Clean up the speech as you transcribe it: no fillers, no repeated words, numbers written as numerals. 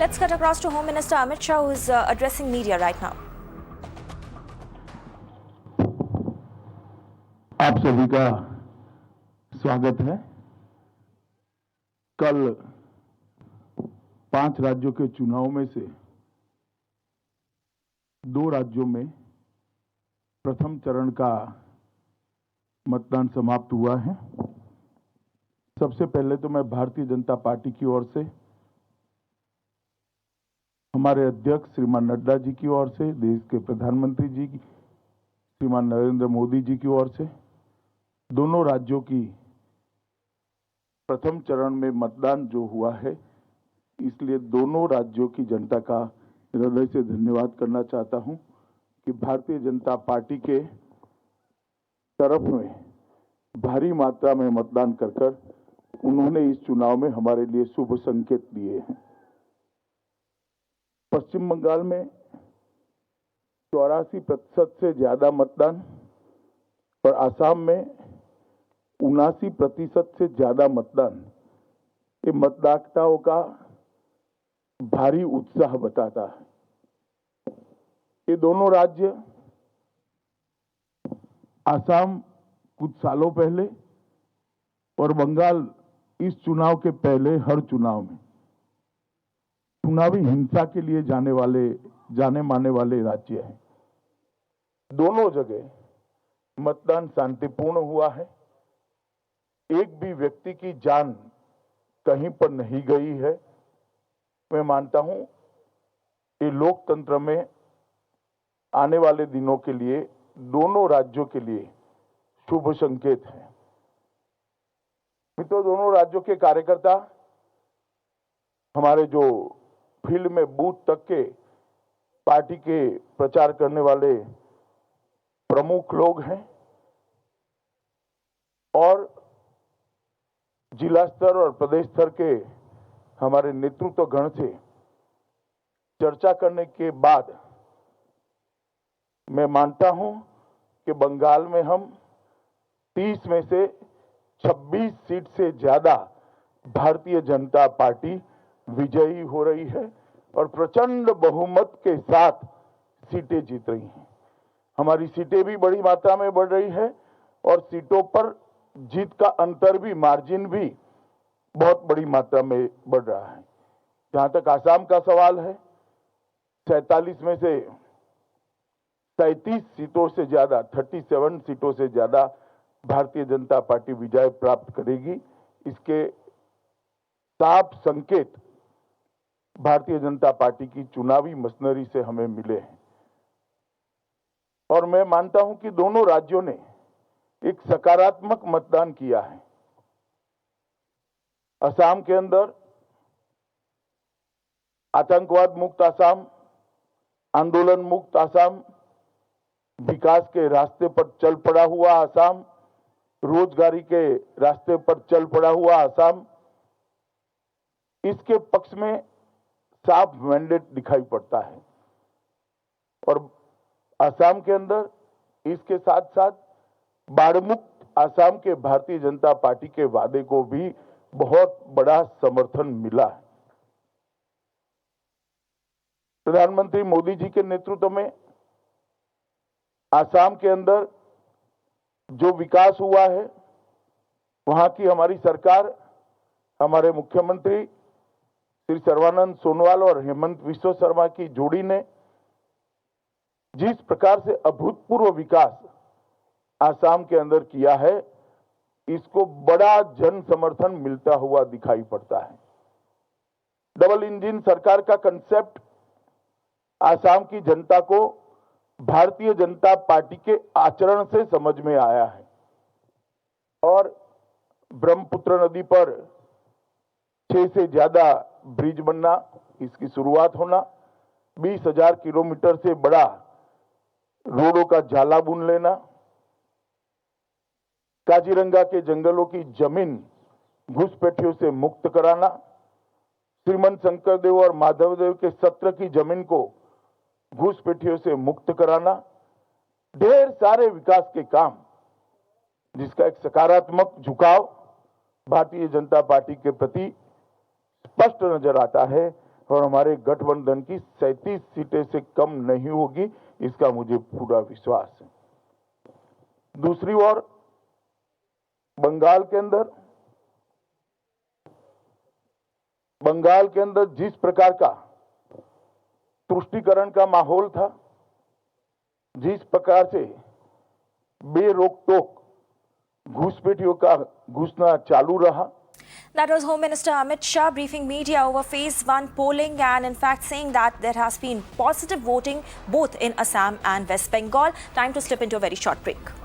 Let's cut across to Home Minister Amit Shah, who is addressing media right now. आप सभी का स्वागत है। कल 5 राज्यों के चुनाव में से 2 राज्यों में प्रथम चरण का मतदान समाप्त हुआ है। सबसे पहले तो मैं भारतीय जनता पार्टी की ओर से, हमारे अध्यक्ष श्रीमान नड्डा जी की ओर से, देश के प्रधानमंत्री जी श्रीमान नरेंद्र मोदी जी की ओर से, दोनों राज्यों की प्रथम चरण में मतदान जो हुआ है, इसलिए दोनों राज्यों की जनता का हृदय से धन्यवाद करना चाहता हूं कि भारतीय जनता पार्टी के तरफ में भारी मात्रा में मतदान कर उन्होंने इस चुनाव में हमारे लिए शुभ संकेत दिए हैं। पश्चिम बंगाल में 84% से ज्यादा मतदान और आसाम में 79% से ज्यादा मतदान, ये मतदाताओं का भारी उत्साह बताता है। ये दोनों राज्य, आसाम कुछ सालों पहले और बंगाल इस चुनाव के पहले हर चुनाव में चुनावी हिंसा के लिए जाने माने वाले राज्य हैं। दोनों जगह मतदान शांतिपूर्ण हुआ है। एक भी व्यक्ति की जान कहीं पर नहीं गई है। मैं मानता हूं ये लोकतंत्र में आने वाले दिनों के लिए, दोनों राज्यों के लिए शुभ संकेत है। मित्रों, दोनों राज्यों के कार्यकर्ता, हमारे जो फील्ड में बूथ तक के पार्टी के प्रचार करने वाले प्रमुख लोग हैं और जिला स्तर और प्रदेश स्तर के हमारे नेतृत्व गण से चर्चा करने के बाद मैं मानता हूं कि बंगाल में हम 30 में से 26 सीट से ज्यादा भारतीय जनता पार्टी विजयी हो रही है और प्रचंड बहुमत के साथ सीटें जीत रही हैं। हमारी सीटें भी बड़ी मात्रा में बढ़ रही है और सीटों पर जीत का अंतर भी, मार्जिन भी बहुत बड़ी मात्रा में बढ़ रहा है। जहां तक आसाम का सवाल है, 47 में से 37 सीटों से ज्यादा, 37 सीटों से ज्यादा भारतीय जनता पार्टी विजय प्राप्त करेगी। इसके साफ संकेत भारतीय जनता पार्टी की चुनावी मशीनरी से हमें मिले हैं और मैं मानता हूं कि दोनों राज्यों ने एक सकारात्मक मतदान किया है। असम के अंदर आतंकवाद मुक्त असम, आंदोलन मुक्त असम, विकास के रास्ते पर चल पड़ा हुआ असम, रोजगारी के रास्ते पर चल पड़ा हुआ असम, इसके पक्ष में साफ मैंडेट दिखाई पड़ता है। और असम के अंदर इसके साथ साथ बाढ़ मुक्त असम के भारतीय जनता पार्टी के वादे को भी बहुत बड़ा समर्थन मिला है। प्रधानमंत्री मोदी जी के नेतृत्व में असम के अंदर जो विकास हुआ है, वहां की हमारी सरकार, हमारे मुख्यमंत्री श्री सर्बानंद सोनोवाल और हेमंत विश्व शर्मा की जोड़ी ने जिस प्रकार से अभूतपूर्व विकास असम के अंदर किया है, इसको बड़ा जन समर्थन मिलता हुआ दिखाई पड़ता है। डबल इंजन सरकार का कंसेप्ट असम की जनता को भारतीय जनता पार्टी के आचरण से समझ में आया है और ब्रह्मपुत्र नदी पर 6 से ज्यादा ब्रिज बनना, इसकी शुरुआत होना, 20,000 किलोमीटर से बड़ा रोडों का जाला बुन लेना, काजीरंगा के जंगलों की जमीन घुसपैठियों से मुक्त कराना, श्रीमंत शंकरदेव और माधवदेव के सत्र की जमीन को घुसपैठियों से मुक्त कराना, ढेर सारे विकास के काम जिसका एक सकारात्मक झुकाव भारतीय जनता पार्टी के प्रति स्पष्ट नजर आता है। और हमारे गठबंधन की 37 सीटें से कम नहीं होगी, इसका मुझे पूरा विश्वास है। दूसरी ओर बंगाल के अंदर जिस प्रकार का तुष्टीकरण का माहौल था, जिस प्रकार से बेरोक-टोक घुसपैठियों का घुसना चालू रहा। That was Home Minister Amit Shah briefing media over phase 1 polling and in fact saying that there has been positive voting both in Assam and West Bengal. Time to slip into a very short break.